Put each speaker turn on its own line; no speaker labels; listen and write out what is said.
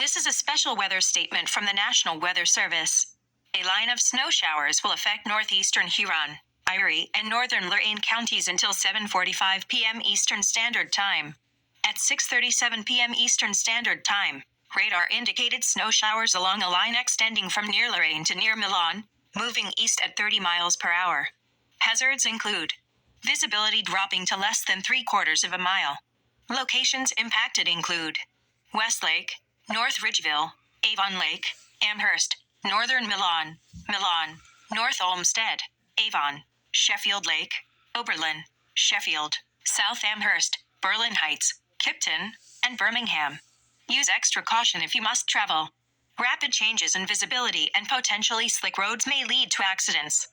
This is a special weather statement from the National Weather Service. A line of snow showers will affect northeastern Huron, Erie, and northern Lorain counties until 7:45 p.m. Eastern Standard Time. At 6:37 p.m. Eastern Standard Time, radar indicated snow showers along a line extending from near Lorain to near Milan, moving east at 30 miles per hour. Hazards include visibility dropping to less than 3/4 of a mile. Locations impacted include Westlake, North Ridgeville, Avon Lake, Amherst, Northern Milan, North Olmsted, Avon, Sheffield Lake, Oberlin, Sheffield, South Amherst, Berlin Heights, Kipton, and Birmingham. Use extra caution if you must travel. Rapid changes in visibility and potentially slick roads may lead to accidents.